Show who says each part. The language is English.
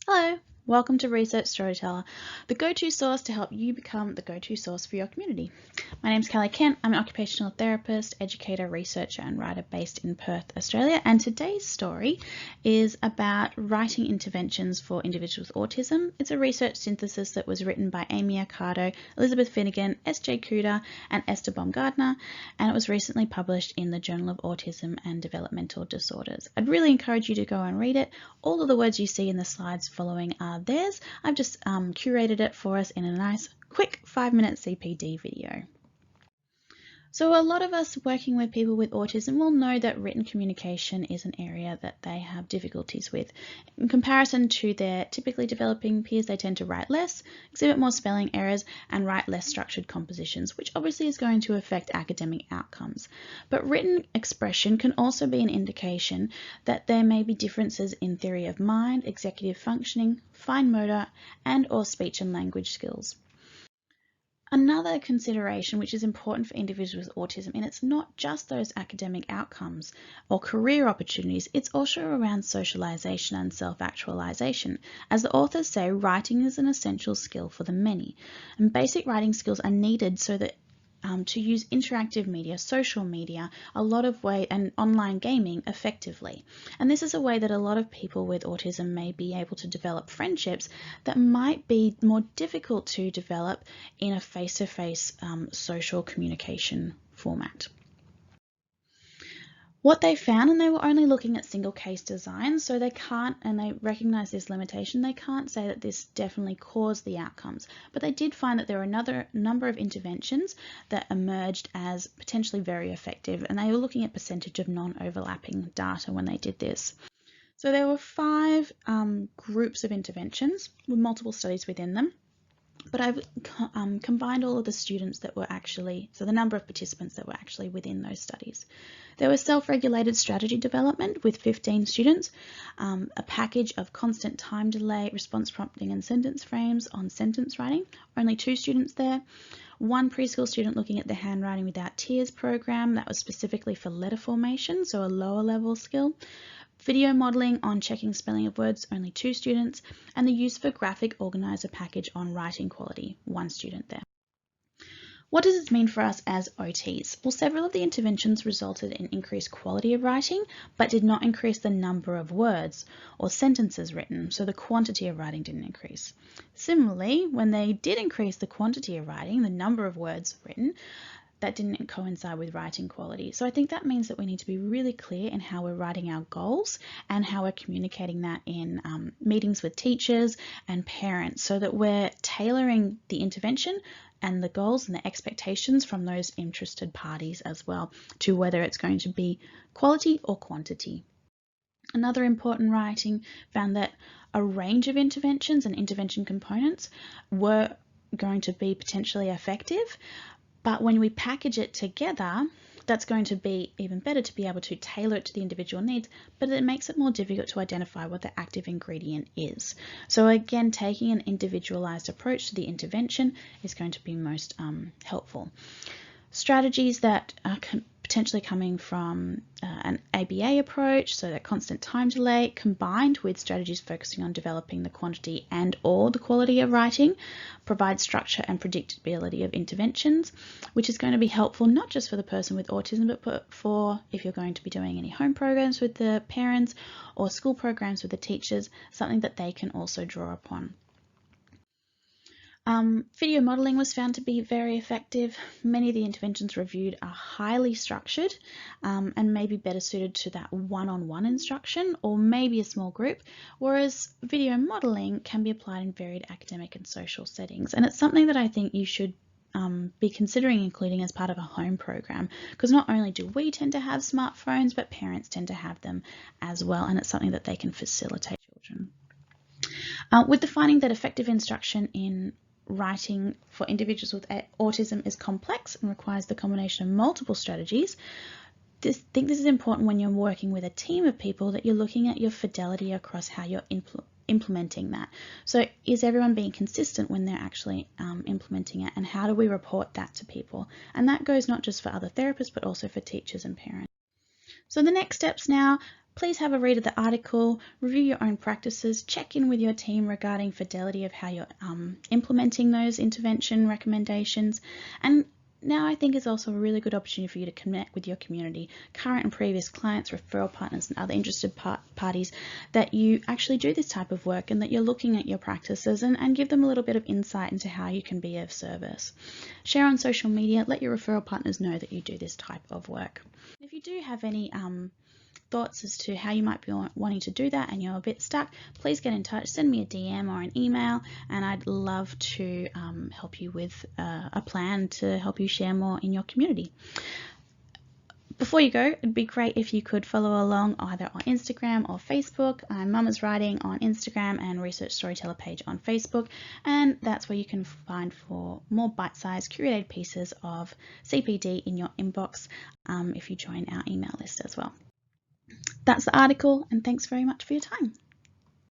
Speaker 1: Hello, welcome to Research Storyteller, the go-to source to help you become the go-to source for your community. My name is Kelly Kent. I'm an occupational therapist, educator, researcher and writer based in Perth, Australia, and today's story is about writing interventions for individuals with autism. It's a research synthesis that was written by Amy Accardo, Elizabeth Finnegan, S.J. Kuda and Esther Baumgardner, and it was recently published in the Journal of Autism and Developmental Disorders. I'd really encourage you to go and read it. All of the words you see in the slides following are theirs. I've just curated it for us in a nice quick 5-minute CPD video. So a lot of us working with people with autism will know that written communication is an area that they have difficulties with. In comparison to their typically developing peers, they tend to write less, exhibit more spelling errors, and write less structured compositions, which obviously is going to affect academic outcomes. But written expression can also be an indication that there may be differences in theory of mind, executive functioning, fine motor, and/or speech and language skills. Another consideration which is important for individuals with autism, and it's not just those academic outcomes or career opportunities, it's also around socialization and self-actualization. As the authors say, writing is an essential skill for the many, and basic writing skills are needed so that to use interactive media, social media, and online gaming effectively. And this is a way that a lot of people with autism may be able to develop friendships that might be more difficult to develop in a face-to-face social communication format. What they found, and they were only looking at single case designs, so they can't, and they recognize this limitation, they can't say that this definitely caused the outcomes, but they did find that there were another number of interventions that emerged as potentially very effective, and they were looking at percentage of non-overlapping data when they did this. So there were 5 groups of interventions with multiple studies within them. But I've combined all of the students that were actually, so the number of participants that were actually within those studies. There was self-regulated strategy development with 15 students, a package of constant time delay, response prompting and sentence frames on sentence writing, only 2 students there. 1 preschool student looking at the Handwriting Without Tears program that was specifically for letter formation, so a lower level skill. Video modelling on checking spelling of words, only 2 students, and the use of a graphic organiser package on writing quality, 1 student there. What does this mean for us as OTs? Well, several of the interventions resulted in increased quality of writing, but did not increase the number of words or sentences written, so the quantity of writing didn't increase. Similarly, when they did increase the quantity of writing, the number of words written, that didn't coincide with writing quality. So I think that means that we need to be really clear in how we're writing our goals and how we're communicating that in meetings with teachers and parents, so that we're tailoring the intervention and the goals and the expectations from those interested parties as well to whether it's going to be quality or quantity. Another important writing found that a range of interventions and intervention components were going to be potentially effective, but when we package it together, that's going to be even better to be able to tailor it to the individual needs, but it makes it more difficult to identify what the active ingredient is. So again, taking an individualized approach to the intervention is going to be most helpful. Strategies that are potentially coming from an ABA approach, so that constant time delay combined with strategies focusing on developing the quantity and or the quality of writing, provide structure and predictability of interventions, which is going to be helpful not just for the person with autism, but for if you're going to be doing any home programs with the parents or school programs with the teachers, something that they can also draw upon. Video modelling was found to be very effective. Many of the interventions reviewed are highly structured and may be better suited to that one-on-one instruction or maybe a small group, whereas video modelling can be applied in varied academic and social settings. And it's something that I think you should be considering including as part of a home program, because not only do we tend to have smartphones, but parents tend to have them as well, and it's something that they can facilitate children. With the finding that effective instruction in writing for individuals with autism is complex and requires the combination of multiple strategies, I think this is important when you're working with a team of people, that you're looking at your fidelity across how you're implementing that. So is everyone being consistent when they're actually implementing it, and how do we report that to people? And that goes not just for other therapists, but also for teachers and parents. So the next steps now, Please have a read of the article, review your own practices, check in with your team regarding fidelity of how you're implementing those intervention recommendations, and now I think is also a really good opportunity for you to connect with your community, current and previous clients, referral partners and other interested parties that you actually do this type of work and that you're looking at your practices, and give them a little bit of insight into how you can be of service. Share on social media, let your referral partners know that you do this type of work. If you do have any thoughts as to how you might be wanting to do that and you're a bit stuck, please get in touch, send me a DM or an email, and I'd love to help you with a plan to help you share more in your community. Before you go, it'd be great if you could follow along either on Instagram or Facebook. I'm Mama's Writing on Instagram and Research Storyteller page on Facebook, and that's where you can find for more bite-sized curated pieces of CPD in your inbox if you join our email list as well. That's the article, and thanks very much for your time.